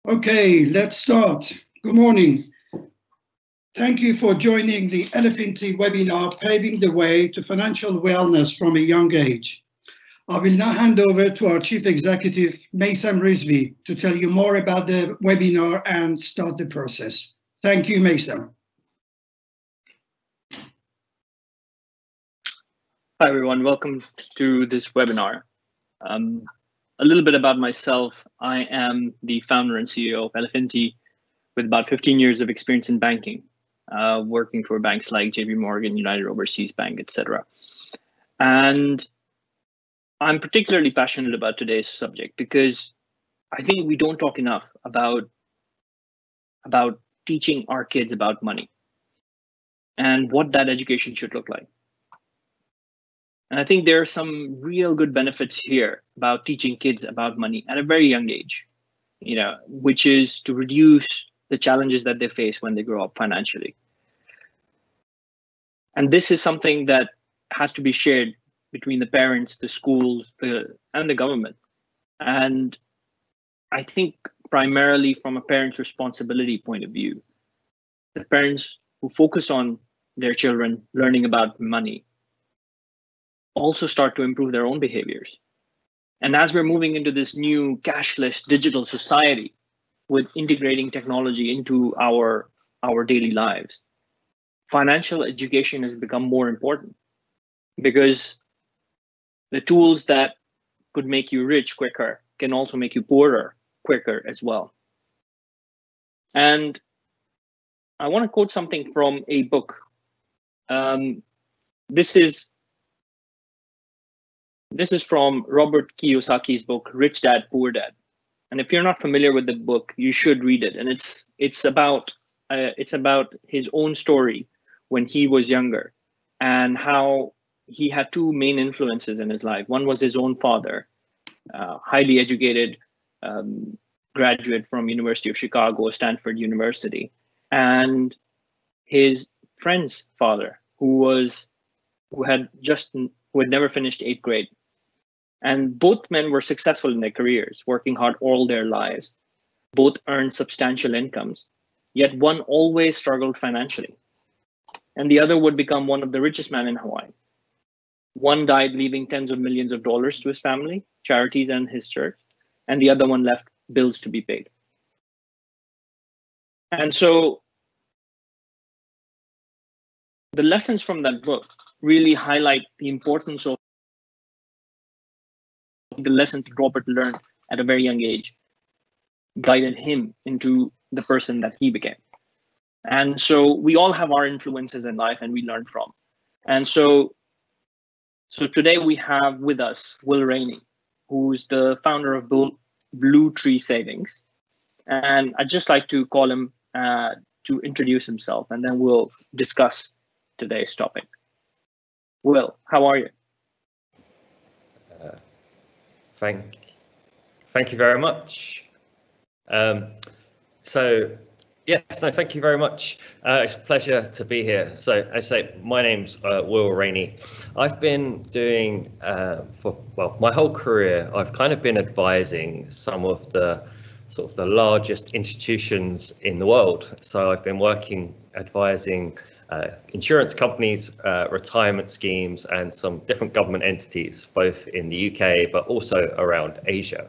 Okay, let's start. Good morning. Thank you for joining the Elephanty webinar, Paving the Way to Financial Wellness from a Young Age. I will now hand over to our Chief Executive, Maysam Rizvi, to tell you more about the webinar and start the process. Thank you, Maysam. Hi, everyone. Welcome to this webinar. A little bit about myself. I am the founder and CEO of Elephanty with about 15 years of experience in banking, working for banks like JP Morgan, United Overseas Bank, etc. And I'm particularly passionate about today's subject because I think we don't talk enough about teaching our kids about money and what that education should look like. And I think there are some real good benefits here about teaching kids about money at a very young age, which is to reduce the challenges that they face when they grow up financially. And this is something that has to be shared between the parents, the schools, and the government. And I think primarily from a parent's responsibility point of view, the parents who focus on their children learning about money also start to improve their own behaviors. And as we're moving into this new cashless digital society with integrating technology into our daily lives, financial education has become more important because the tools that could make you rich quicker can also make you poorer quicker as well. And I want to quote something from a book. This is from Robert Kiyosaki's book, Rich Dad, Poor Dad. And if you're not familiar with the book, you should read it. And it's about his own story when he was younger and how he had two main influences in his life. One was his own father, highly educated graduate from University of Chicago, Stanford University, and his friend's father, who had never finished 8th grade. And both men were successful in their careers, working hard all their lives. Both earned substantial incomes, yet one always struggled financially. And the other would become one of the richest men in Hawaii. One died leaving tens of millions of dollars to his family, charities, and his church, and the other one left bills to be paid. And so the lessons from that book really highlight the importance of the lessons Robert learned at a very young age, guided him into the person that he became. And so we all have our influences in life and we learn from. And so today we have with us Will Rainey, who's the founder of Blue Tree Savings. And I'd just like to call him to introduce himself, and then we'll discuss today's topic. Will, how are you? Thank you very much. Thank you very much. It's a pleasure to be here. So as I say, my name's Will Rainey. I've been doing, my whole career, I've kind of been advising some of the largest institutions in the world. So I've been advising insurance companies, retirement schemes, and some different government entities, both in the UK, but also around Asia.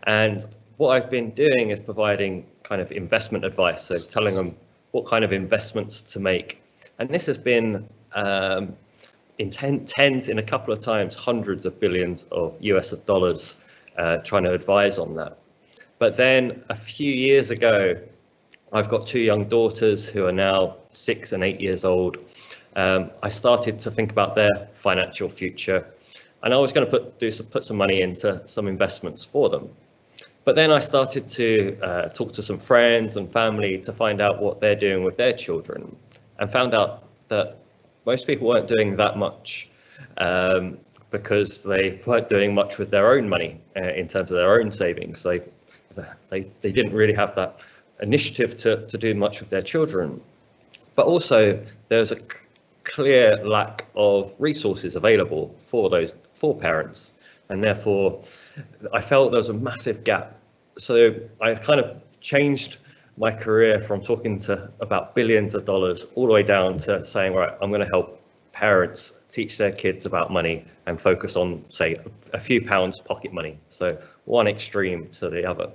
And what I've been doing is providing kind of investment advice, so telling them what kind of investments to make. And this has been in tens, in a couple of times, hundreds of billions of US dollars, trying to advise on that. But then a few years ago, I've got two young daughters who are now 6 and 8 years old. I started to think about their financial future, and I was going to put some money into some investments for them. But then I started to talk to some friends and family to find out what they're doing with their children, and found out that most people weren't doing that much because they weren't doing much with their own money in terms of their own savings. They didn't really have that initiative to do much with their children. But also there's a clear lack of resources available for parents, and therefore I felt there was a massive gap so I kind of changed my career from talking to about billions of dollars all the way down to saying, right, I'm going to help parents teach their kids about money and focus on, say, a few pounds pocket money. So one extreme to the other.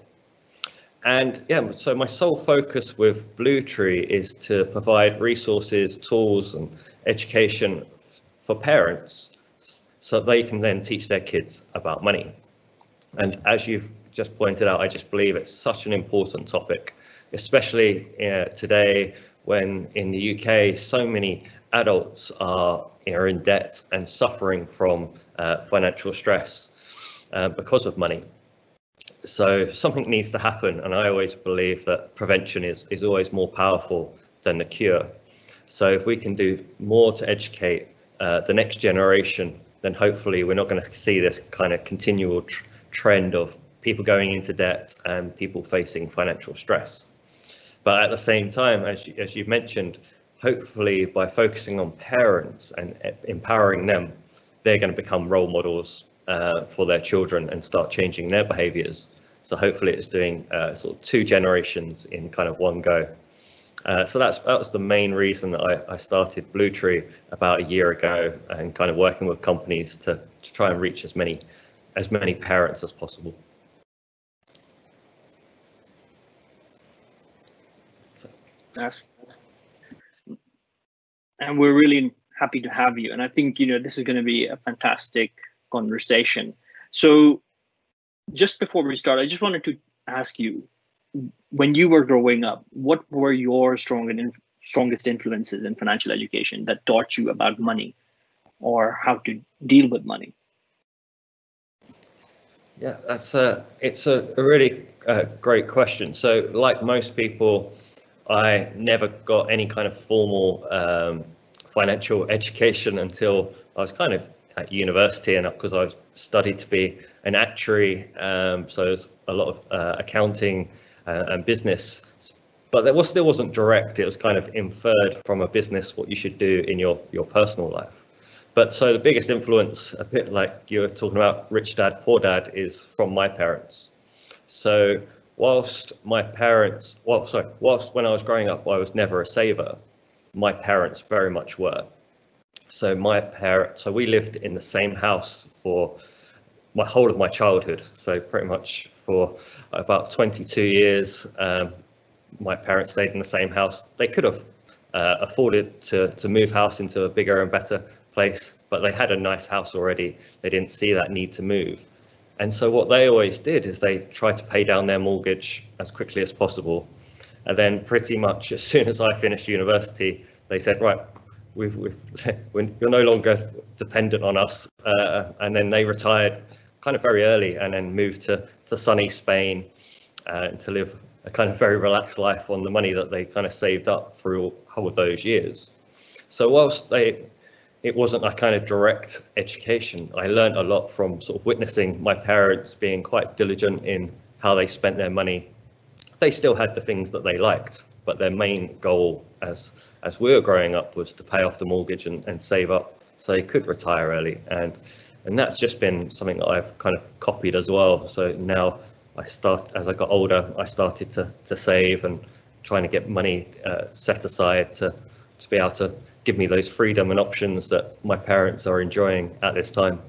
And yeah, so my sole focus with Blue Tree is to provide resources, tools, and education for parents so they can then teach their kids about money. And as you've just pointed out, I just believe it's such an important topic, especially today when in the UK, so many adults are in debt and suffering from financial stress because of money. So something needs to happen, and I always believe that prevention is always more powerful than the cure. So if we can do more to educate the next generation, then hopefully we're not going to see this kind of continual trend of people going into debt and people facing financial stress. But at the same time, as you've mentioned, hopefully by focusing on parents and empowering them, they're going to become role models for their children and start changing their behaviors. So hopefully it's doing sort of 2 generations in kind of one go. So that was the main reason that I started Blue Tree about a year ago, and kind of working with companies to try and reach as many parents as possible. So and we're really happy to have you. And I think, this is going to be a fantastic conversation. So just before we start, I just wanted to ask you, when you were growing up, what were your strongest influences in financial education that taught you about money or how to deal with money? Yeah, it's a really great question. So like most people, I never got any kind of formal financial education until I was kind of at university, and because I studied to be an actuary, so there's a lot of accounting and business, but that still wasn't direct. It was kind of inferred from a business what you should do in your personal life. But so the biggest influence, a bit like you were talking about Rich Dad, Poor Dad, is from my parents. So whilst when I was growing up, I was never a saver, my parents very much were. So we lived in the same house for my whole of my childhood. So pretty much for about 22 years, my parents stayed in the same house. They could have afforded to move house into a bigger and better place, but they had a nice house already. They didn't see that need to move. And so what they always did is they tried to pay down their mortgage as quickly as possible. And then pretty much as soon as I finished university, they said, right, you're no longer dependent on us. And then they retired kind of very early and then moved to sunny Spain to live a kind of very relaxed life on the money that they kind of saved up through all of those years. So whilst it wasn't a kind of direct education, I learned a lot from sort of witnessing my parents being quite diligent in how they spent their money. They still had the things that they liked, but their main goal as we were growing up was to pay off the mortgage and save up so they could retire early. And that's just been something that I've kind of copied as well. So now as I got older, I started to save and trying to get money set aside to be able to give me those freedom and options that my parents are enjoying at this time.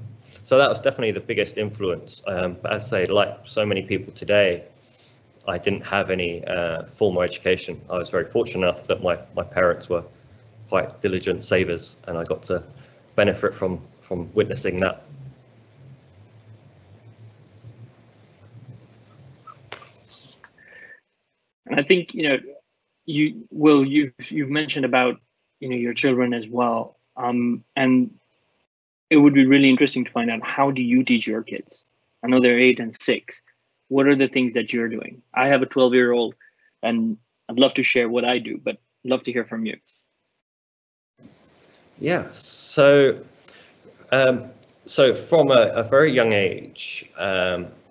So that was definitely the biggest influence. But as I say, like so many people today, I didn't have any formal education. I was very fortunate enough that my parents were quite diligent savers, and I got to benefit from witnessing that. And I think, you've mentioned about, your children as well. And it would be really interesting to find out, how do you teach your kids? I know they're 8 and 6. What are the things that you're doing? I have a 12-year-old, and I'd love to share what I do, but I'd love to hear from you. Yeah, so from a very young age,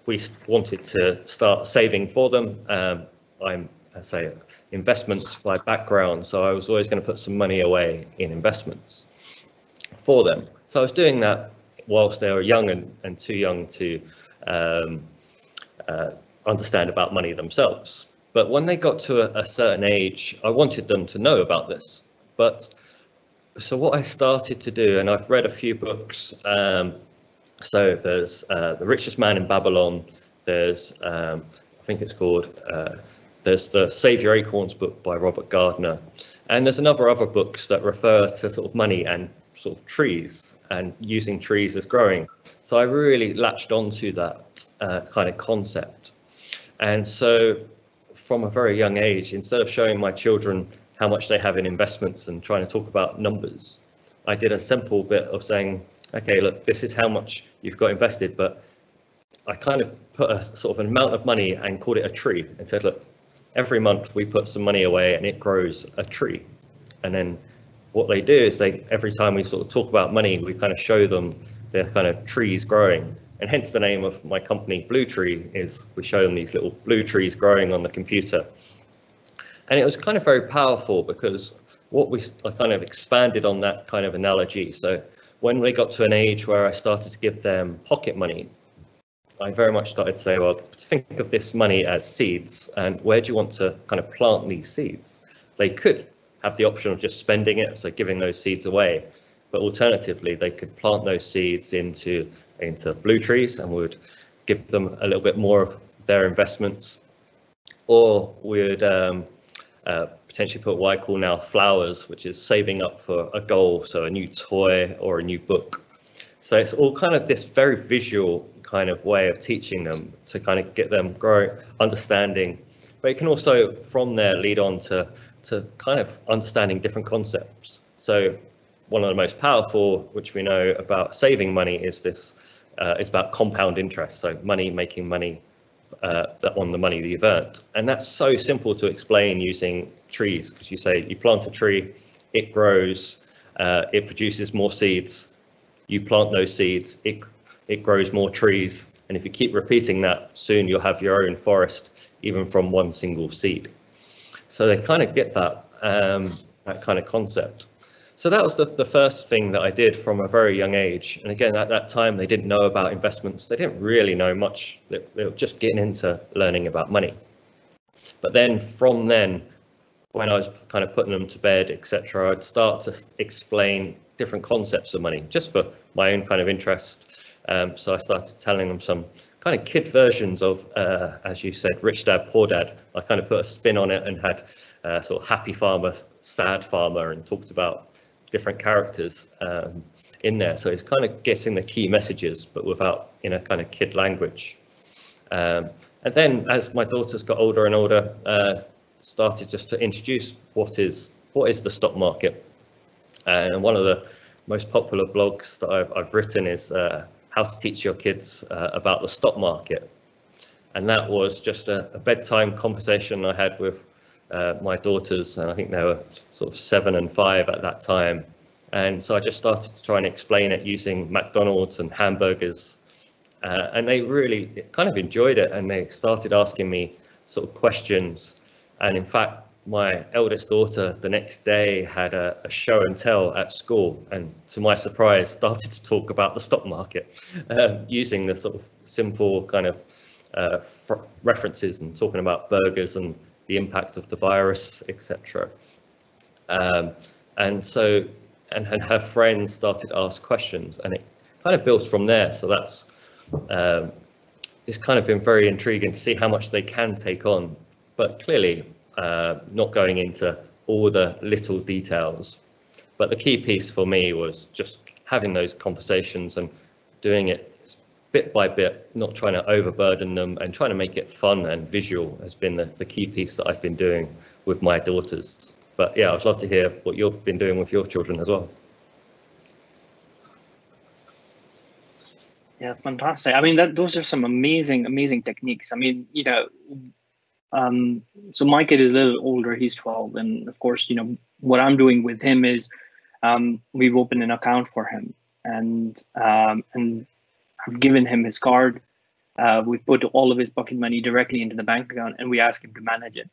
we wanted to start saving for them. I'm, investments by background, so I was always going to put some money away in investments for them. So I was doing that whilst they were young and too young to understand about money themselves. But when they got to a certain age, I wanted them to know about this. But so what I started to do, and I've read a few books. So there's The Richest Man in Babylon. There's, I think it's called, there's the Save Your Acorns book by Robert Gardner. And there's other books that refer to sort of money and sort of trees and using trees as growing. So I really latched onto that kind of concept. And so from a very young age, instead of showing my children how much they have in investments and trying to talk about numbers, I did a simple bit of saying, okay, look, this is how much you've got invested, but I kind of put a sort of an amount of money and called it a tree and said, look, every month we put some money away and it grows a tree. And then what they do is every time we sort of talk about money, we kind of show them their kind of trees growing. And hence the name of my company, Blue Tree, is we show them these little blue trees growing on the computer. And it was kind of very powerful because I kind of expanded on that kind of analogy. So when we got to an age where I started to give them pocket money, I very much started to say, well, think of this money as seeds, and where do you want to kind of plant these seeds? They could have the option of just spending it, so giving those seeds away, but alternatively, they could plant those seeds into blue trees, and we would give them a little bit more of their investments, or we would potentially put what I call now flowers, which is saving up for a goal, so a new toy or a new book. So it's all kind of this very visual kind of way of teaching them to kind of get them growing, understanding, but it can also from there lead on to kind of understanding different concepts. So one of the most powerful, which we know about saving money, is this is about compound interest. So money making money on the money that you've earned. And that's so simple to explain using trees, because you say you plant a tree, it grows, it produces more seeds. You plant those seeds, it grows more trees, and if you keep repeating that, soon you'll have your own forest, even from one single seed. So they kind of get that that kind of concept. So that was the first thing that I did from a very young age. And again, at that time, they didn't know about investments. They didn't really know much. They were just getting into learning about money. But then from then, when I was kind of putting them to bed, etc., I'd start to explain different concepts of money, just for my own kind of interest. So I started telling them some kind of kid versions of, as you said, Rich Dad, Poor Dad. I kind of put a spin on it and had sort of happy farmer, sad farmer, and talked about different characters in there. So it's kind of getting the key messages, but without in a kind of kid language. And then as my daughters got older and older, started just to introduce what is the stock market. And one of the most popular blogs that I've written is how to teach your kids about the stock market. And that was just a bedtime conversation I had with my daughters, and I think they were sort of 7 and 5 at that time. And so I just started to try and explain it using McDonald's and hamburgers. And they really kind of enjoyed it, and they started asking me sort of questions. And in fact, my eldest daughter the next day had a show and tell at school, and to my surprise started to talk about the stock market using the sort of simple kind of references and talking about burgers and the impact of the virus, etc. And so and her friends started to ask questions, and it kind of built from there. So that's it's kind of been very intriguing to see how much they can take on, but clearly not going into all the little details. But the key piece for me was just having those conversations and doing it bit by bit, not trying to overburden them, and trying to make it fun and visual has been the key piece that I've been doing with my daughters. But yeah, I'd love to hear what you've been doing with your children as well. Yeah, fantastic. I mean, those are some amazing techniques. I mean, you know, so my kid is a little older, he's 12. And of course, you know, what I'm doing with him is we've opened an account for him, and I've given him his card. We put all of his pocket money directly into the bank account, and we ask him to manage it.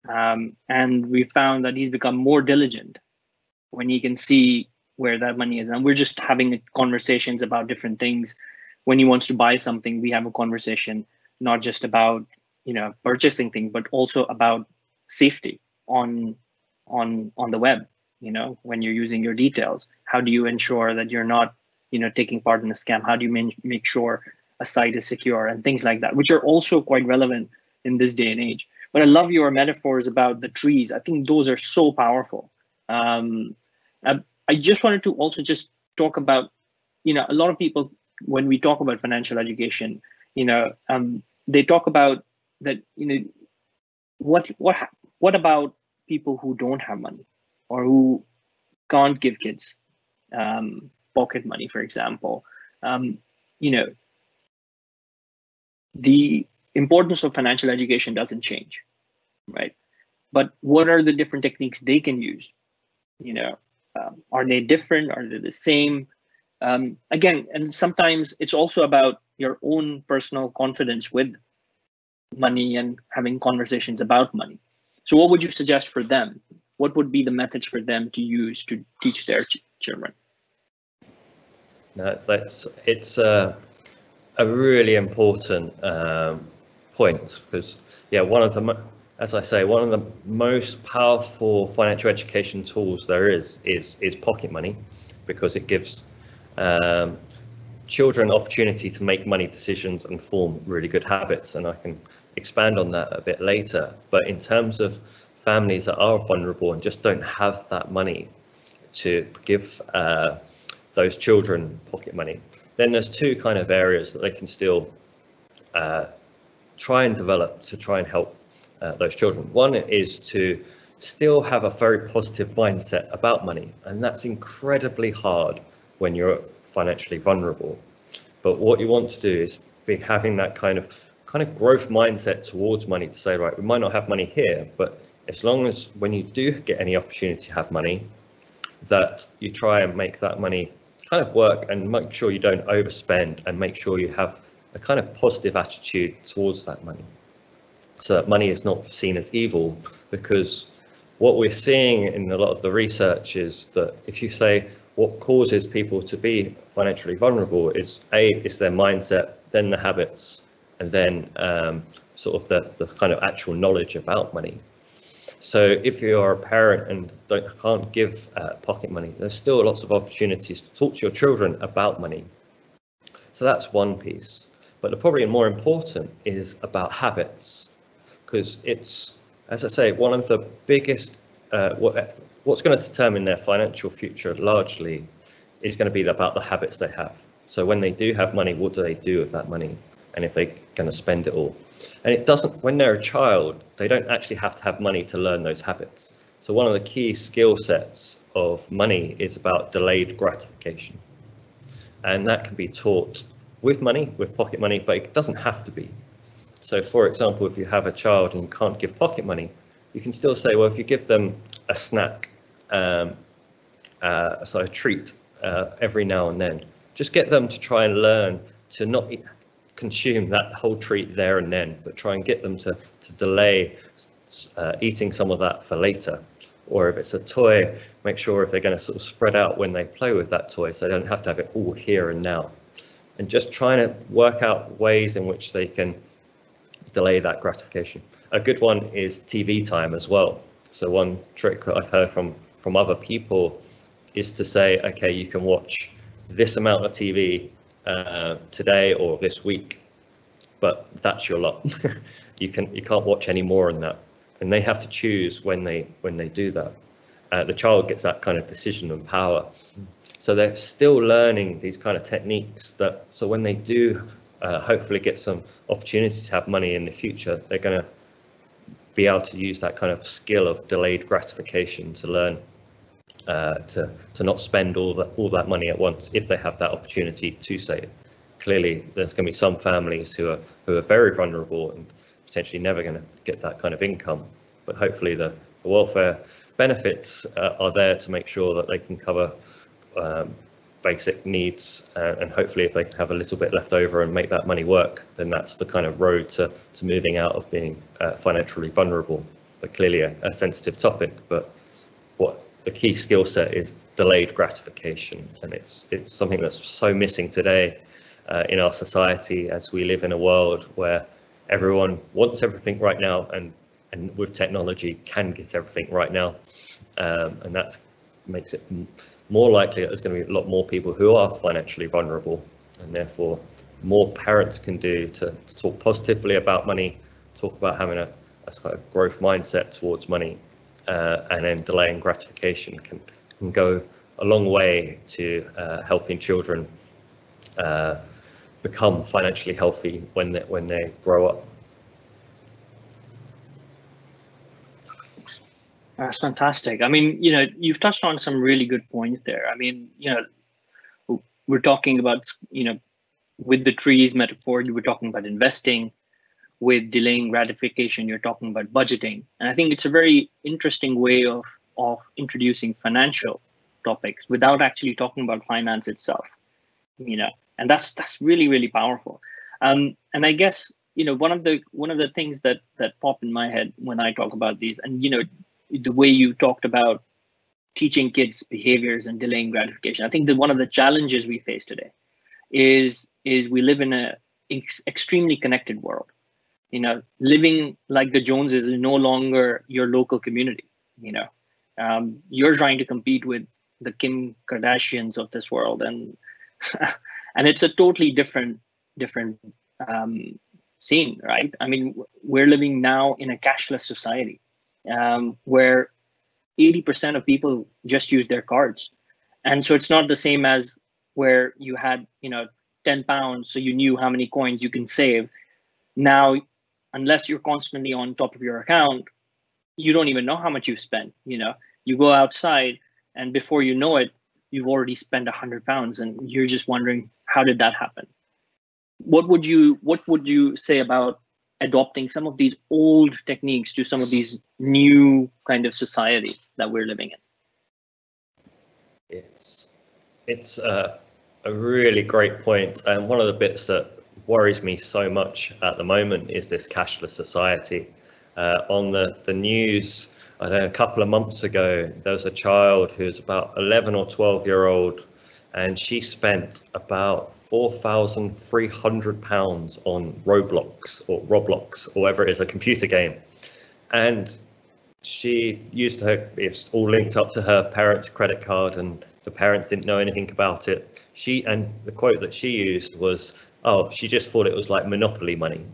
And we found that he's become more diligent when he can see where that money is. And we're just having conversations about different things. When he wants to buy something, we have a conversation, not just about purchasing things, but also about safety on the web. When you're using your details, how do you ensure that you're not taking part in a scam? How do you make sure a site is secure, and things like that, which are also quite relevant in this day and age. But I love your metaphors about the trees. I think those are so powerful. I just wanted to also just talk about, a lot of people, when we talk about financial education, they talk about that, what about people who don't have money, or who can't give kids pocket money, for example. The importance of financial education doesn't change, right? But what are the different techniques they can use? Are they different? Are they the same? Again, and sometimes it's also about your own personal confidence with money and having conversations about money. So what would you suggest for them? What would be the methods for them to use to teach their children? No, it's a really important point, because one of the most powerful financial education tools there is pocket money, because it gives children opportunity to make money decisions and form really good habits, and I can expand on that a bit later. But in terms of families that are vulnerable and just don't have that money to give those children pocket money, then there's two kind of areas that they can still try and develop to try and help those children. One is to still have a very positive mindset about money, and that's incredibly hard when you're financially vulnerable. But what you want to do is be having that kind of growth mindset towards money, to say, right, we might not have money here, but as long as when you do get any opportunity to have money, that you try and make that money kind of work, and make sure you don't overspend, and make sure you have a kind of positive attitude towards that money, so that money is not seen as evil. Because what we're seeing in a lot of the research is that if you say what causes people to be financially vulnerable is their mindset, then the habits, and then sort of the kind of actual knowledge about money. So if you're a parent and can't give pocket money, there's still lots of opportunities to talk to your children about money. So that's one piece. But probably more important is about habits, because it's, as I say, one of the biggest, what's going to determine their financial future largely is going to be about the habits they have. So when they do have money, what do they do with that money? And if they're going to spend it all. And it doesn't, when they're a child, they don't actually have to have money to learn those habits. So one of the key skill sets of money is about delayed gratification. And that can be taught with money, with pocket money, but it doesn't have to be. So for example, if you have a child and you can't give pocket money, you can still say, well, if you give them a snack, so a treat every now and then, just get them to try and learn to not consume that whole treat there and then, but try and get them to delay eating some of that for later. Or if it's a toy, make sure if they're going to sort of spread out when they play with that toy, so they don't have to have it all here and now. And just trying to work out ways in which they can delay that gratification. A good one is TV time as well. So one trick that I've heard from other people is to say, okay, you can watch this amount of TV today or this week, but that's your lot. you can't watch any more than that, and they have to choose when they do that. The child gets that kind of decision and power. So they're still learning these kind of techniques, that so when they do hopefully get some opportunity to have money in the future, they're going to be able to use that kind of skill of delayed gratification to learn to not spend all that money at once if they have that opportunity to save. Clearly, there's going to be some families who are very vulnerable and potentially never going to get that kind of income, but hopefully the welfare benefits are there to make sure that they can cover basic needs, and hopefully if they can have a little bit left over and make that money work, then that's the kind of road to moving out of being financially vulnerable. But clearly a sensitive topic, but what the key skill set is delayed gratification, and it's something that's so missing today in our society, as we live in a world where everyone wants everything right now, and with technology can get everything right now, and that makes it more likely that there's going to be a lot more people who are financially vulnerable, and therefore more parents can do to talk positively about money, talk about having a kind of growth mindset towards money, and then delaying gratification can go a long way to helping children become financially healthy when they grow up. That's fantastic. I mean, you've touched on some really good points there. I mean, we're talking about, with the trees metaphor, you were talking about investing. With delaying gratification, you're talking about budgeting. And I think it's a very interesting way of introducing financial topics without actually talking about finance itself, and that's really, really powerful. And I guess, one of the things that pop in my head when I talk about these, and, the way you talked about teaching kids behaviors and delaying gratification, I think that one of the challenges we face today is we live in a extremely connected world. Living like the Joneses is no longer your local community. You're trying to compete with the Kim Kardashians of this world, and and it's a totally different scene, right? I mean, we're living now in a cashless society, where 80% of people just use their cards, and so it's not the same as where you had £10, so you knew how many coins you can save. Now, unless you're constantly on top of your account, you don't even know how much you've spent. You go outside, and before you know it, you've already spent £100, and you're just wondering, how did that happen? What would you say about adopting some of these old techniques to some of these new kind of society that we're living in? It's a really great point, and one of the bits that worries me so much at the moment is this cashless society. On the news, I know a couple of months ago, there was a child who's about 11 or 12-year-old, and she spent about £4,300 on Roblox or whatever it is, a computer game. And she used it's all linked up to her parents' credit card, and the parents didn't know anything about it. And the quote that she used was, "Oh, she just thought it was like Monopoly money."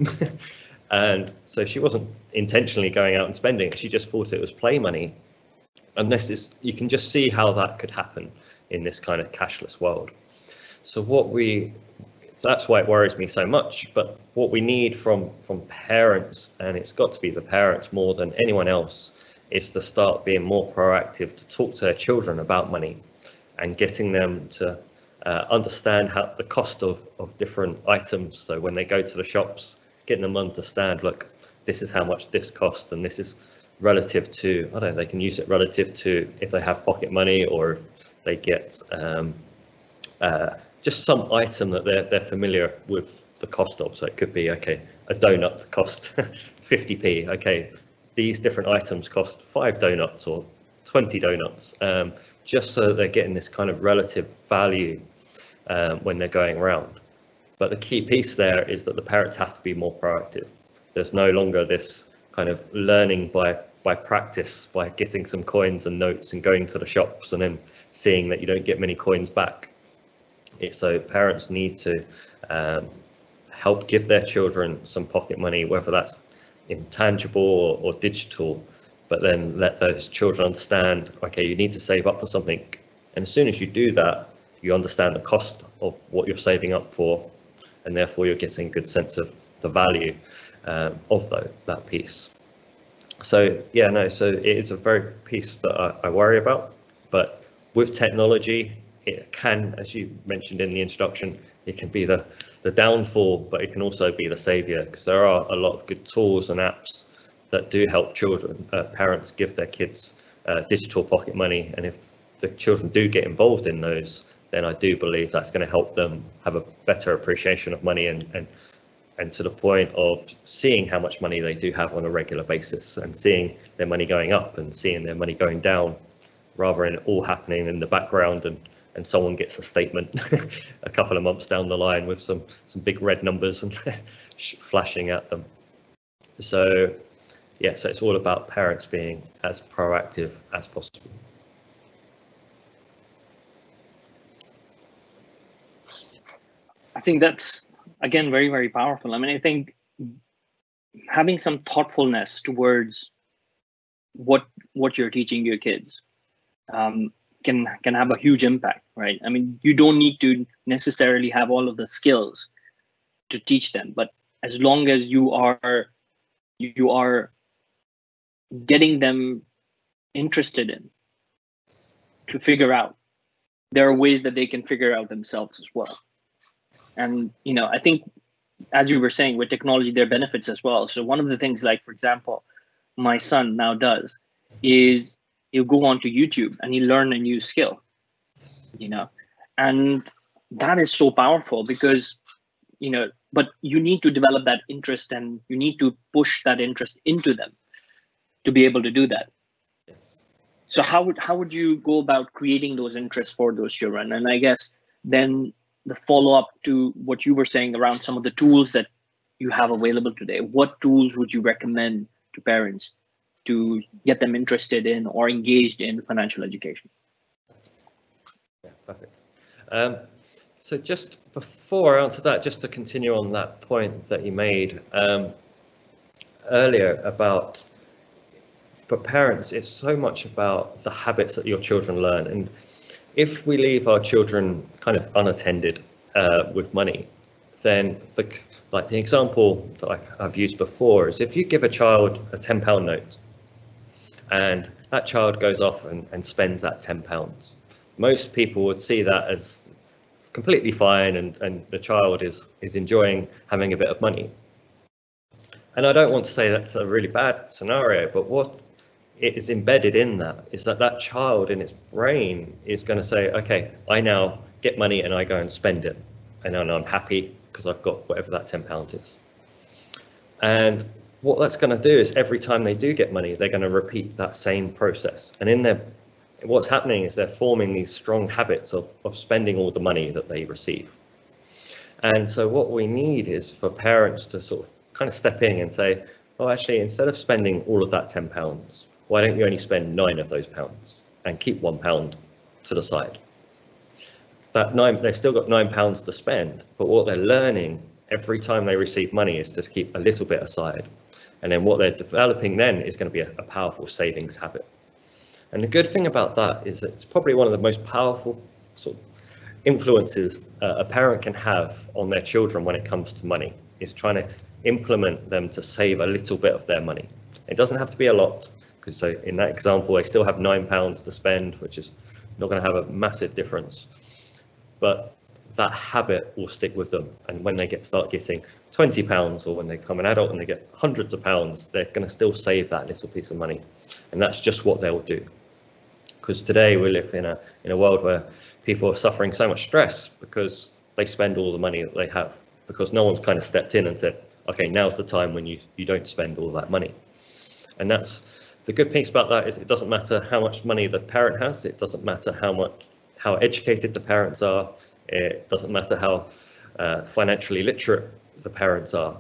And so she wasn't intentionally going out and spending it. She just thought it was play money. And you can just see how that could happen in this kind of cashless world. So that's why it worries me so much. But what we need from parents, and it's got to be the parents more than anyone else, is to start being more proactive, to talk to their children about money and getting them to understand how the cost of different items. So when they go to the shops, getting them to understand, look, this is how much this costs, and this is relative to, I don't know, they can use it relative to if they have pocket money, or if they get just some item that they're familiar with the cost of. So it could be, okay, a donut cost 50p. Okay, these different items cost 5 donuts or 20 donuts, just so that they're getting this kind of relative value when they're going around. But the key piece there is that the parents have to be more proactive. There's no longer this kind of learning by practice, by getting some coins and notes and going to the shops and then seeing that you don't get many coins back. So parents need to help give their children some pocket money, whether that's intangible or digital, but then let those children understand, okay, you need to save up for something. And as soon as you do that, you understand the cost of what you're saving up for, and therefore you're getting a good sense of the value of that piece. So yeah, no, so it is a very piece that I worry about. But with technology, it can, as you mentioned in the introduction, it can be the downfall, but it can also be the savior, because there are a lot of good tools and apps that do help parents give their kids digital pocket money. And if the children do get involved in those, then I do believe that's going to help them have a better appreciation of money and to the point of seeing how much money they do have on a regular basis, and seeing their money going up and seeing their money going down, rather than it all happening in the background and someone gets a statement a couple of months down the line with some big red numbers and flashing at them. So yeah, so it's all about parents being as proactive as possible. I think that's, again, very, very powerful. I mean, I think having some thoughtfulness towards what you're teaching your kids can have a huge impact, right? I mean, you don't need to necessarily have all of the skills to teach them, but as long as you are getting them interested in to figure out, there are ways that they can figure out themselves as well. And I think, as you were saying, with technology, there are benefits as well. So one of the things, like, for example, my son now does is he'll go onto YouTube and he'll learn a new skill, and that is so powerful because, but you need to develop that interest and you need to push that interest into them to be able to do that. So how would you go about creating those interests for those children? And I guess then the follow-up to what you were saying around some of the tools that you have available today, what tools would you recommend to parents to get them interested in or engaged in financial education? Yeah, perfect. So just before I answer that, just to continue on that point that you made earlier about, for parents, it's so much about the habits that your children learn. And if we leave our children kind of unattended with money, then the example that I've used before is if you give a child a £10 note and that child goes off and spends that £10, most people would see that as completely fine and the child is enjoying having a bit of money. And I don't want to say that's a really bad scenario, but what it is embedded in that is that child in its brain is going to say, okay, I now get money and I go and spend it, and then I'm happy because I've got whatever that £10 is. And what that's going to do is every time they do get money, they're going to repeat that same process. And what's happening is they're forming these strong habits of spending all the money that they receive. And so what we need is for parents to sort of kind of step in and say, oh, actually, instead of spending all of that £10, why don't you only spend 9 of those pounds and keep £1 to the side? They've still got £9 to spend, but what they're learning every time they receive money is to keep a little bit aside. And then what they're developing then is going to be a powerful savings habit. And the good thing about that is it's probably one of the most powerful sort of influences a parent can have on their children when it comes to money, is trying to implement them to save a little bit of their money. It doesn't have to be a lot, because so in that example, they still have £9 to spend, which is not going to have a massive difference. But that habit will stick with them. And when they start getting £20, or when they become an adult and they get hundreds of pounds, they're going to still save that little piece of money. And that's just what they'll do. Because today we live in a world where people are suffering so much stress because they spend all the money that they have, because no one's kind of stepped in and said, okay, now's the time when you don't spend all that money. And that's the good piece about that, is it doesn't matter how much money the parent has, it doesn't matter how educated the parents are, it doesn't matter how financially literate the parents are.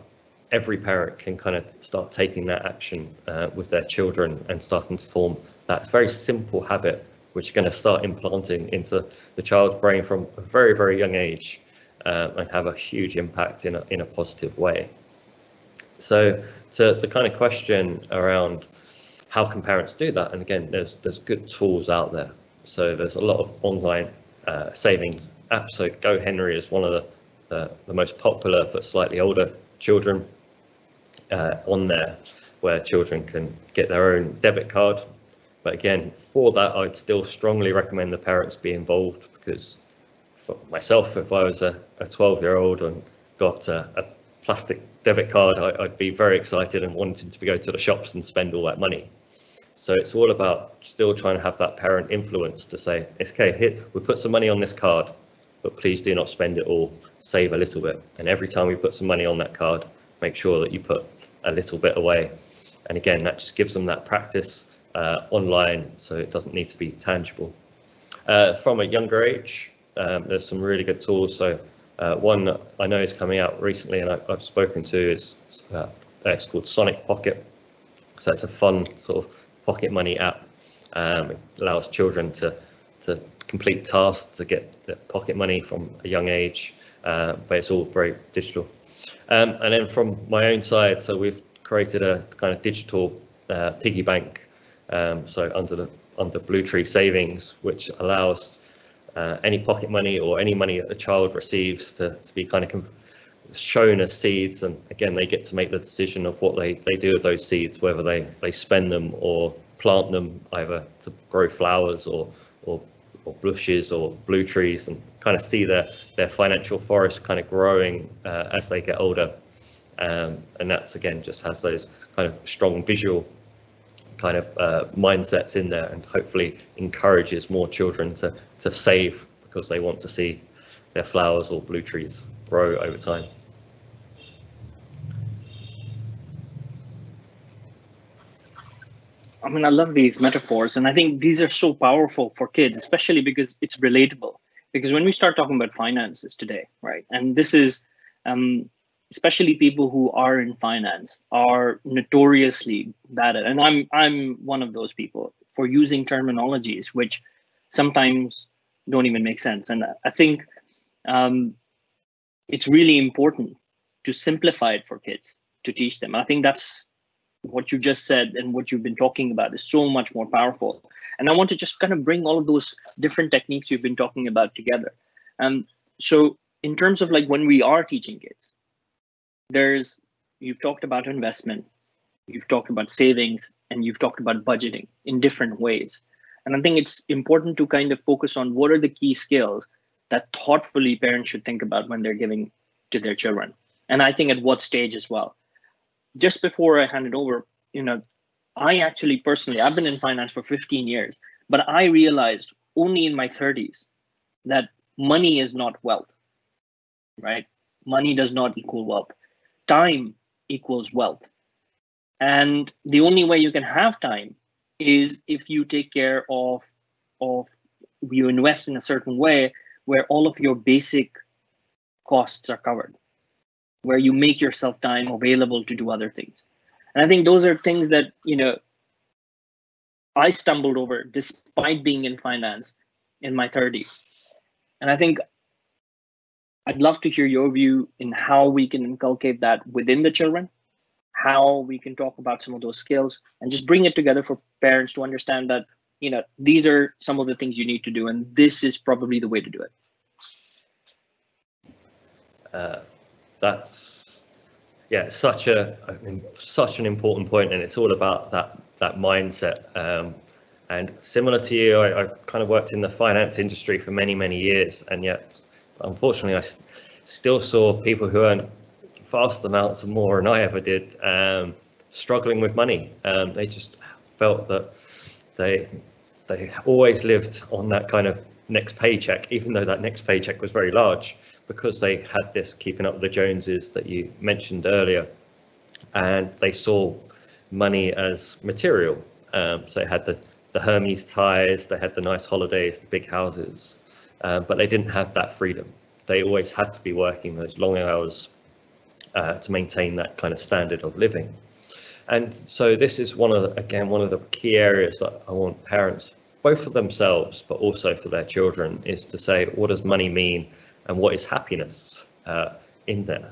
Every parent can kind of start taking that action with their children and starting to form that very simple habit, which is going to start implanting into the child's brain from a very, very young age and have a huge impact in a positive way. So to the kind of question around how can parents do that, and again, there's good tools out there. So there's a lot of online savings apps. So Go Henry is one of the most popular for slightly older children on there, where children can get their own debit card. But again, for that, I'd still strongly recommend the parents be involved, because for myself, if I was a 12-year-old and got a plastic debit card, I'd be very excited and wanting to go to the shops and spend all that money. So it's all about still trying to have that parent influence to say, okay, here, we put some money on this card, but please do not spend it all, save a little bit. And every time we put some money on that card, make sure that you put a little bit away. And again, that just gives them that practice online, so it doesn't need to be tangible. From a younger age, there's some really good tools. So one that I know is coming out recently and I've spoken to is it's called Sonic Pocket. So it's a fun sort of pocket money app. It allows children to complete tasks, to get the pocket money from a young age, but it's all very digital. And then from my own side, so we've created a kind of digital piggy bank, so under Blue Tree Savings, which allows any pocket money or any money that the child receives to be kind of shown as seeds, and again they get to make the decision of what they do with those seeds, whether they spend them or plant them either to grow flowers or bushes or blue trees, and kind of see their financial forest kind of growing as they get older. And that's again just has those kind of strong visual kind of mindsets in there, and hopefully encourages more children to save because they want to see their flowers or blue trees grow over time. I mean, I love these metaphors, and I think these are so powerful for kids, especially because it's relatable. Because when we start talking about finances today, right, and this is especially people who are in finance are notoriously bad at, and I'm one of those people, for using terminologies which sometimes don't even make sense. And I think it's really important to simplify it for kids, to teach them. I think that's what you just said, and what you've been talking about is so much more powerful. And I want to just kind of bring all of those different techniques you've been talking about together. So in terms of like when we are teaching kids, you've talked about investment, you've talked about savings, and you've talked about budgeting in different ways. And I think it's important to kind of focus on what are the key skills that thoughtfully parents should think about when they're giving to their children. And I think at what stage as well. Just before I hand it over, I actually personally, I've been in finance for 15 years, but I realized only in my 30s that money is not wealth, right? Money does not equal wealth. Time equals wealth. And the only way you can have time is if you take care of you invest in a certain way where all of your basic costs are covered, where you make yourself time available to do other things. And I think those are things that, I stumbled over despite being in finance in my 30s. And I think I'd love to hear your view in how we can inculcate that within the children, how we can talk about some of those skills and just bring it together for parents to understand that, these are some of the things you need to do, and this is probably the way to do it. That's such an important point, and it's all about that mindset. And similar to you, I kind of worked in the finance industry for many years, and yet unfortunately I still saw people who earn vast amounts of more than I ever did struggling with money. They just felt that they always lived on that kind of next paycheck, even though that next paycheck was very large, because they had this keeping up with the Joneses that you mentioned earlier, and they saw money as material. So they had the Hermes ties, they had the nice holidays, the big houses, but they didn't have that freedom. They always had to be working those long hours to maintain that kind of standard of living. And so this is one of the key areas that I want parents, both for themselves but also for their children, is to say, what does money mean and what is happiness in there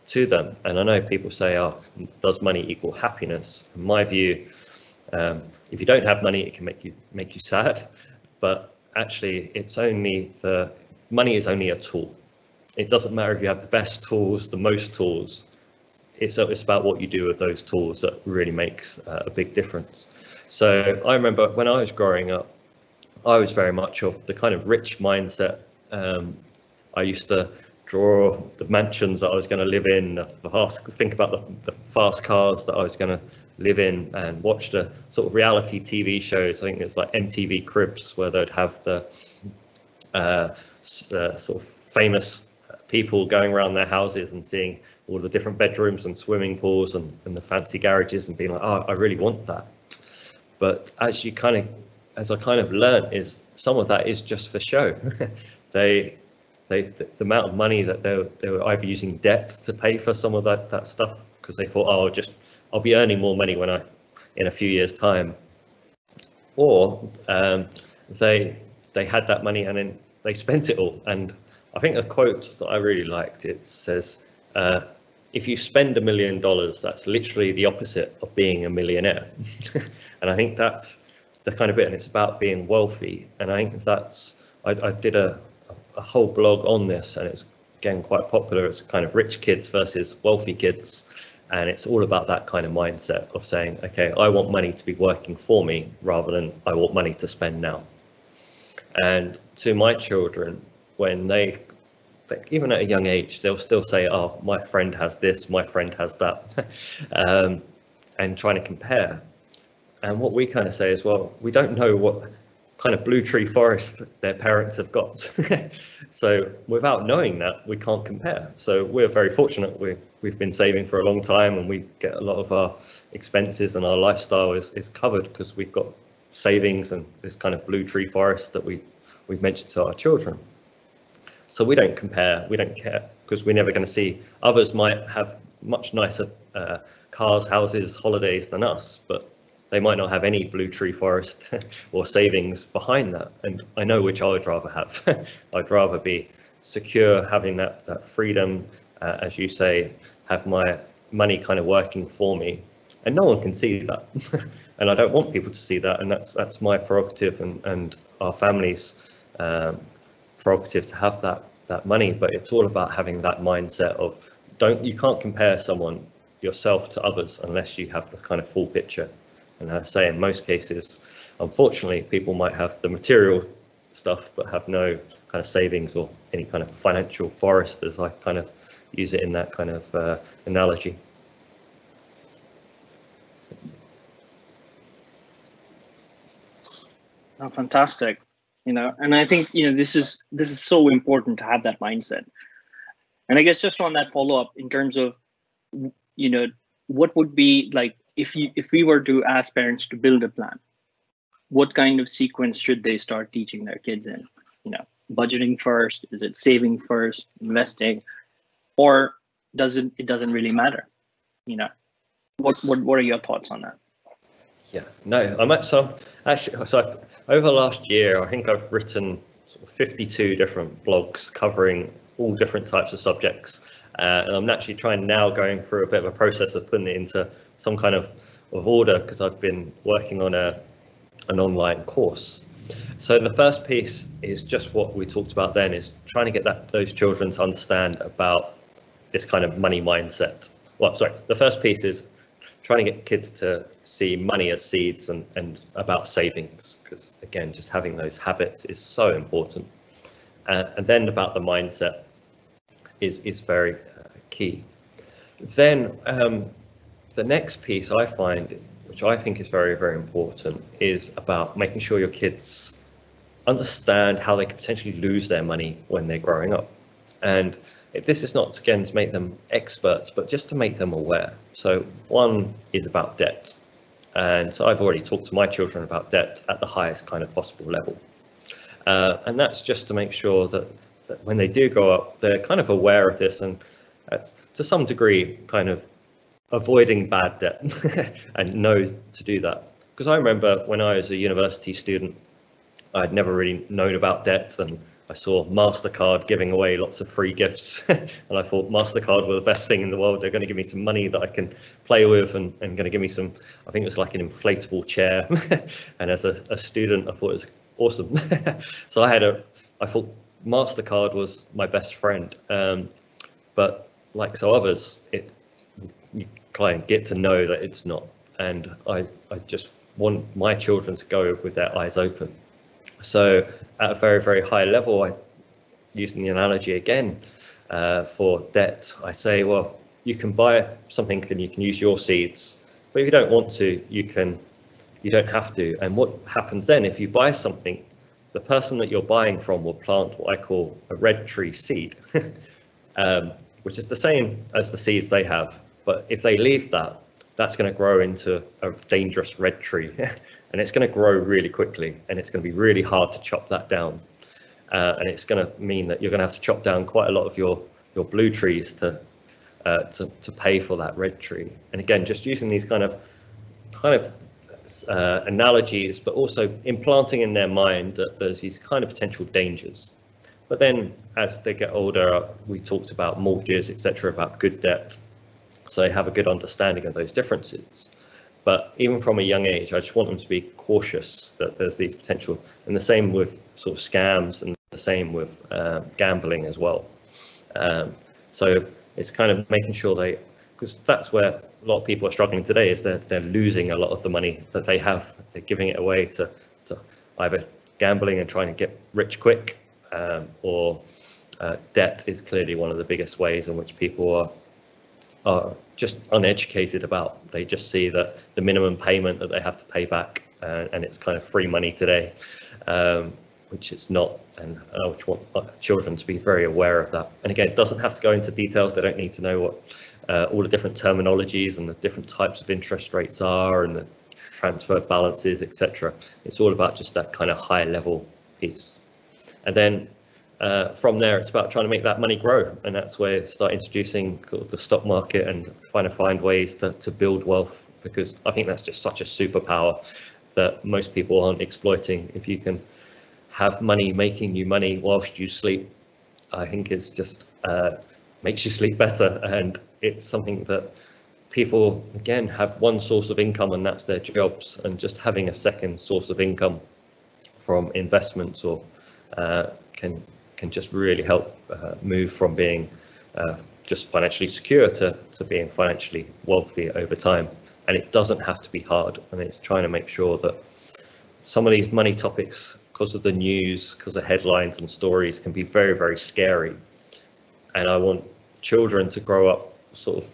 to them? And I know people say, oh, does money equal happiness? In my view, if you don't have money, it can make you sad, but actually money is only a tool. It doesn't matter if you have the best tools, the most tools. It's about what you do with those tools that really makes a big difference. So I remember when I was growing up, I was very much of the kind of rich mindset. I used to draw the mansions that I was going to live in, think about the fast cars that I was going to live in, and watch the sort of reality TV shows. I think it's like MTV Cribs, where they'd have the sort of famous people going around their houses and seeing all the different bedrooms and swimming pools and the fancy garages and being like, oh, I really want that. But as I kind of learned, is some of that is just for show. The amount of money that they were either using debt to pay for some of that stuff because they thought, oh, I'll be earning more money in a few years' time. Or they had that money and then they spent it all. And I think a quote that I really liked, it says, if you spend $1 million, that's literally the opposite of being a millionaire. And I think that's the kind of bit, and it's about being wealthy. And I think I did a whole blog on this, and it's again quite popular. It's kind of rich kids versus wealthy kids. And it's all about that kind of mindset of saying, okay, I want money to be working for me rather than I want money to spend now. And to my children, when they even at a young age, they'll still say, oh, my friend has this, my friend has that, and trying to compare. And what we kind of say is, well, we don't know what kind of blue tree forest their parents have got. So without knowing that, we can't compare. So we're very fortunate. We've been saving for a long time, and we get a lot of our expenses, and our lifestyle is covered because we've got savings and this kind of blue tree forest that we've mentioned to our children. So we don't compare, we don't care, because we're never going to see. Others might have much nicer cars, houses, holidays than us, but they might not have any blue tree forest or savings behind that. And I know which I would rather have. I'd rather be secure, having that freedom, as you say, have my money kind of working for me, and no one can see that. And I don't want people to see that, and that's my prerogative and our family's prerogative to have that money. But it's all about having that mindset of you can't compare someone yourself to others unless you have the kind of full picture. And as I say, in most cases, unfortunately, people might have the material stuff but have no kind of savings or any kind of financial forest, as I kind of use it in that kind of analogy. Oh, fantastic. And I think this is so important to have that mindset. And I guess just on that follow-up, in terms of what would be like if we were to ask parents to build a plan, what kind of sequence should they start teaching their kids in? Budgeting first? Is it saving first, investing, or it doesn't really matter? What are your thoughts on that? Yeah, no, so over the last year, I think I've written sort of 52 different blogs covering all different types of subjects. And I'm actually going through a bit of a process of putting it into some kind of order, because I've been working on an online course. So the first piece is just what we talked about then, is trying to get those children to understand about this kind of money mindset. Well, sorry, the first piece is trying to get kids to see money as seeds and about savings, because again, just having those habits is so important. And then about the mindset is very key. Then the next piece I find, which I think is very, very important, is about making sure your kids understand how they could potentially lose their money when they're growing up. And this is not, again, to make them experts, but just to make them aware. So one is about debt. And so I've already talked to my children about debt at the highest kind of possible level. And that's just to make sure that when they do grow up, they're kind of aware of this, and to some degree kind of avoiding bad debt and know to do that. Because I remember when I was a university student, I'd never really known about debt, and I saw MasterCard giving away lots of free gifts, and I thought MasterCard were the best thing in the world. They're going to give me some money that I can play with, and going to give me some, I think it was like an inflatable chair. And as a student, I thought it was awesome. So I thought MasterCard was my best friend. But like so others, you kind of get to know that it's not. And I just want my children to go with their eyes open. So at a very, very high level, using the analogy again for debt, I say, well, you can buy something and you can use your seeds, but if you don't want to, you don't have to. And what happens then, if you buy something, the person that you're buying from will plant what I call a red tree seed, which is the same as the seeds they have. But if they leave that, that's going to grow into a dangerous red tree. And it's going to grow really quickly, and it's going to be really hard to chop that down. And it's going to mean that you're going to have to chop down quite a lot of your blue trees to to pay for that registry. And again, just using these kind of analogies, but also implanting in their mind that there's these kind of potential dangers. But then as they get older, we talked about mortgages, etc., about good debt, so they have a good understanding of those differences. But even from a young age, I just want them to be cautious that there's these potential, and the same with sort of scams, and the same with gambling as well. So it's kind of making sure because that's where a lot of people are struggling today, is they're losing a lot of the money that they have. They're giving it away to either gambling and trying to get rich quick, or debt is clearly one of the biggest ways in which people are just uneducated about. They just see that the minimum payment that they have to pay back, and it's kind of free money today, which it's not. And I just want children to be very aware of that. And again, it doesn't have to go into details. They don't need to know what all the different terminologies and the different types of interest rates are, and the transfer balances, etc. It's all about just that kind of high level piece. And then from there, it's about trying to make that money grow, and that's where you start introducing the stock market and trying to find ways to build wealth, because I think that's just such a superpower that most people aren't exploiting. If you can have money making you money whilst you sleep, I think it's just makes you sleep better, and it's something that people, again, have one source of income, and that's their jobs, and just having a second source of income from investments or can just really help move from being just financially secure to being financially wealthy over time. And it doesn't have to be hard. And it's trying to make sure that some of these money topics, because of the news, because of headlines and stories, can be very, very scary. And I want children to grow up sort of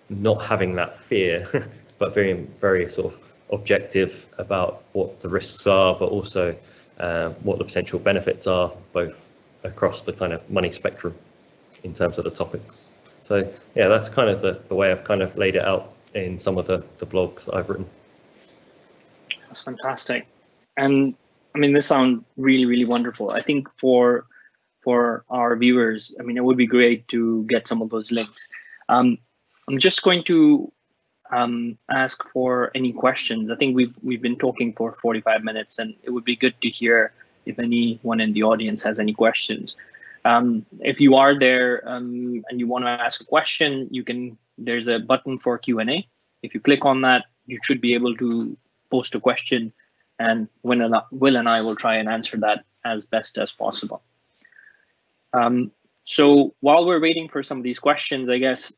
not having that fear, but very, very sort of objective about what the risks are, but also what the potential benefits are, both across the kind of money spectrum in terms of the topics. So yeah, that's kind of the way I've kind of laid it out in some of the blogs that I've written. That's fantastic. And I mean, this sounds really, really wonderful. I think for our viewers, I mean, it would be great to get some of those links. I'm just going to ask for any questions. I think we've been talking for 45 minutes, and it would be good to hear if anyone in the audience has any questions. If you are there and you want to ask a question, there's a button for Q&A. If you click on that, you should be able to post a question, and Will and I will try and answer that as best as possible. So while we're waiting for some of these questions, I guess,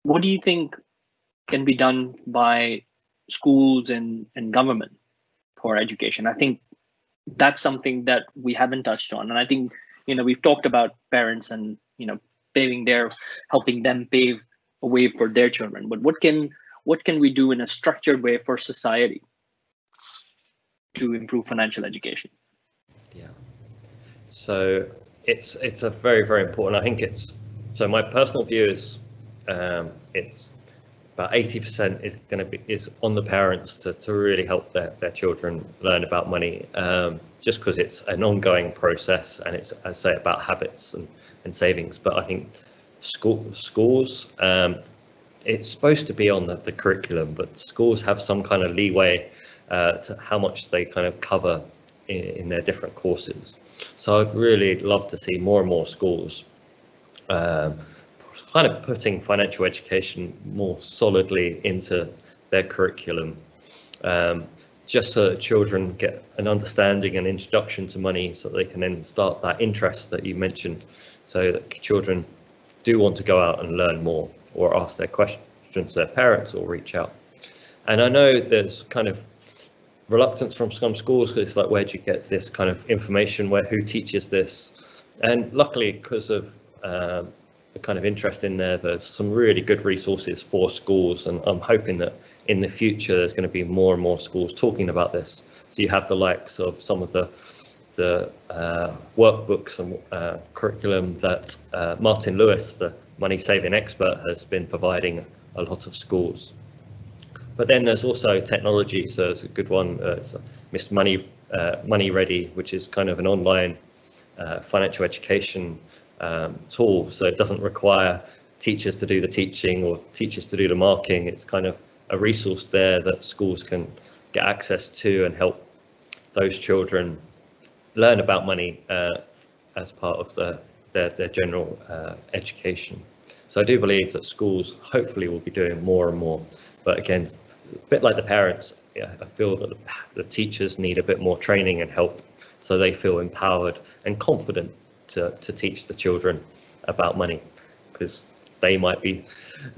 what do you think can be done by schools and government for education? I think that's something that we haven't touched on. And I think, we've talked about parents and, helping them pave a way for their children. But what can we do in a structured way for society to improve financial education? Yeah. So it's a very, very important. I think so my personal view is it's about 80% is on the parents to really help their children learn about money, just because it's an ongoing process, and it's, I say, about habits and savings. But I think schools, it's supposed to be on the curriculum, but schools have some kind of leeway to how much they kind of cover in their different courses. So I'd really love to see more and more schools kind of putting financial education more solidly into their curriculum, just so that children get an understanding and introduction to money, so they can then start that interest that you mentioned, so that children do want to go out and learn more, or ask their questions to their parents, or reach out. And I know there's kind of reluctance from some schools, because it's like, where do you get this kind of information, who teaches this? And luckily, because of the kind of interest in there's some really good resources for schools, and I'm hoping that in the future there's going to be more and more schools talking about this. So you have the likes of some of the workbooks and curriculum that Martin Lewis, the money saving expert, has been providing a lot of schools. But then there's also technology. So it's a good one. It's Miss Money Ready, which is kind of an online financial education tool, so it doesn't require teachers to do the teaching or teachers to do the marking. It's kind of a resource there that schools can get access to and help those children learn about money as part of their general education. So I do believe that schools hopefully will be doing more and more, but again, a bit like the parents, I feel that the teachers need a bit more training and help so they feel empowered and confident to teach the children about money, because they might be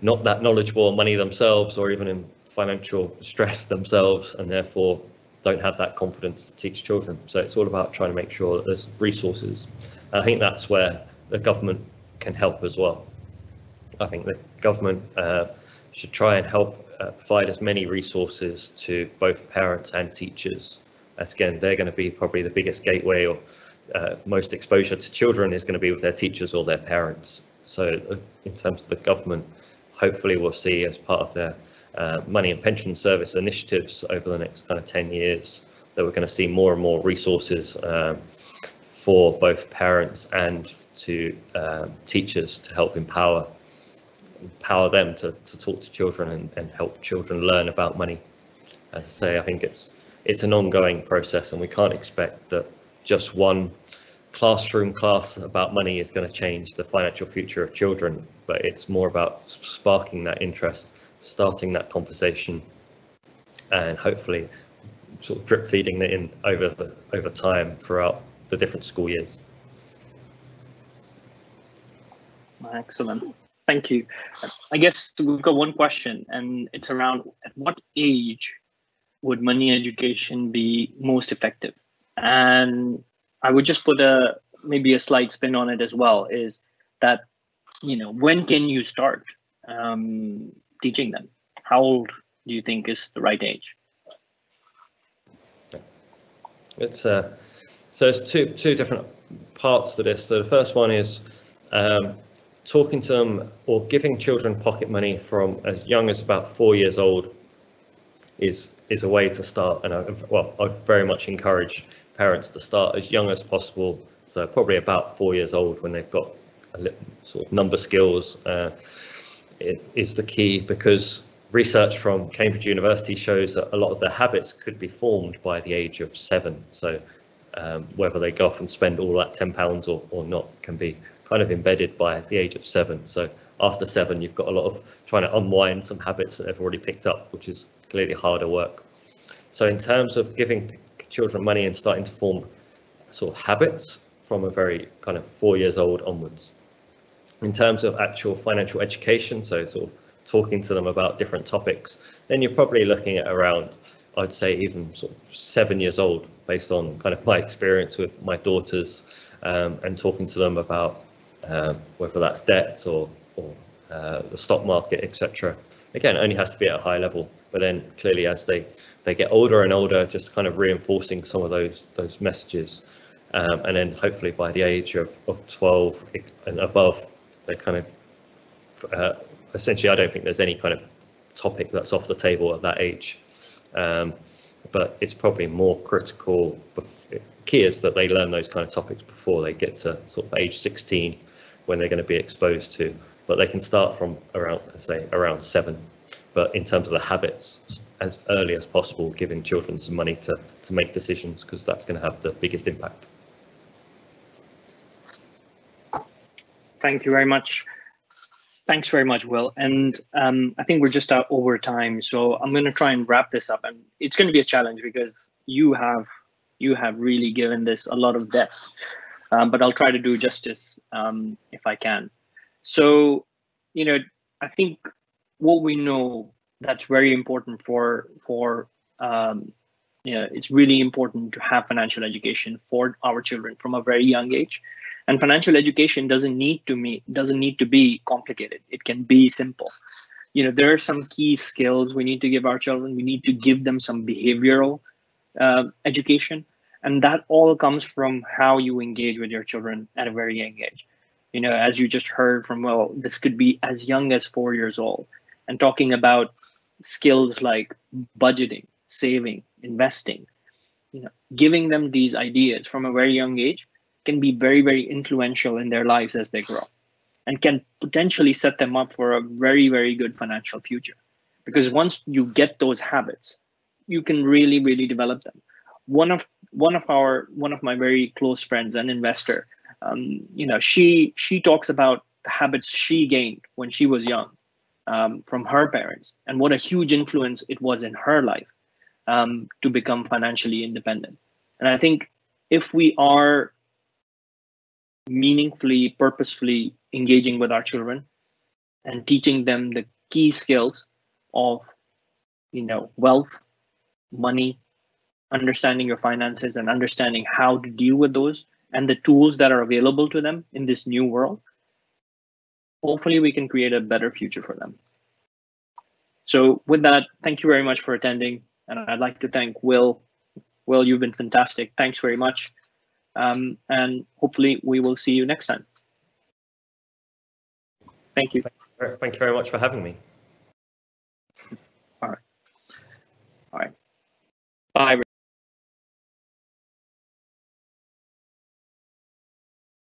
not that knowledgeable on money themselves or even in financial stress themselves, and therefore don't have that confidence to teach children. So it's all about trying to make sure that there's resources. And I think that's where the government can help as well. I think the government should try and help provide as many resources to both parents and teachers, as again, they're going to be probably the biggest gateway, or most exposure to children is going to be with their teachers or their parents. So in terms of the government, hopefully we'll see as part of their money and pension service initiatives over the next kind of 10 years that we're going to see more and more resources for both parents and to teachers to help empower them to talk to children and help children learn about money. As I say, I think it's an ongoing process, and we can't expect that just one classroom class about money is going to change the financial future of children, but it's more about sparking that interest, starting that conversation, and hopefully sort of drip feeding it in over time throughout the different school years. Excellent. Thank you. I guess we've got one question, and it's around at what age would money education be most effective? And I would just put maybe a slight spin on it as well, is that, when can you start teaching them? How old do you think is the right age? It's so there's two different parts to this. So the first one is talking to them or giving children pocket money from as young as about 4 years old is a way to start. And I'd very much encourage parents to start as young as possible. So probably about 4 years old, when they've got a little sort of number skills, it is the key, because research from Cambridge University shows that a lot of their habits could be formed by the age of 7. So whether they go off and spend all that £10 or not can be kind of embedded by the age of 7. So after 7, you've got a lot of trying to unwind some habits that they've already picked up, which is clearly harder work. So in terms of giving children money and starting to form sort of habits from a very kind of 4 years old onwards. In terms of actual financial education, so sort of talking to them about different topics, then you're probably looking at around, I'd say even sort of 7 years old, based on kind of my experience with my daughters, and talking to them about whether that's debt or the stock market, etc. Again, it only has to be at a high level, but then clearly as they get older and older, just kind of reinforcing some of those messages, and then hopefully by the age of 12 and above, they kind of essentially, I don't think there's any kind of topic that's off the table at that age, but it's probably more critical. Key is that they learn those kind of topics before they get to sort of age 16, when they're going to be exposed to. But they can start from around, say, around 7. But in terms of the habits, as early as possible, giving children some money to make decisions, because that's going to have the biggest impact. Thank you very much. Thanks very much, Will. And I think we're just over time, so I'm going to try and wrap this up. And it's going to be a challenge, because you have really given this a lot of depth, but I'll try to do justice if I can. So, I think what we know that's very important for it's really important to have financial education for our children from a very young age. And financial education doesn't need to be complicated. It can be simple. There are some key skills we need to give our children. We need to give them some behavioral education, and that all comes from how you engage with your children at a very young age. As you just heard from Will, this could be as young as 4 years old, and talking about skills like budgeting, saving, investing. Giving them these ideas from a very young age can be very, very influential in their lives as they grow, and can potentially set them up for a very, very good financial future. Because once you get those habits, you can really, really develop them. One of my very close friends, an investor, she talks about the habits she gained when she was young from her parents, and what a huge influence it was in her life to become financially independent. And I think if we are meaningfully, purposefully engaging with our children and teaching them the key skills of, wealth, money, understanding your finances, and understanding how to deal with those, and the tools that are available to them in this new world, hopefully we can create a better future for them. So with that, thank you very much for attending. And I'd like to thank Will. Will, you've been fantastic. Thanks very much. And hopefully we will see you next time. Thank you. Thank you very much for having me.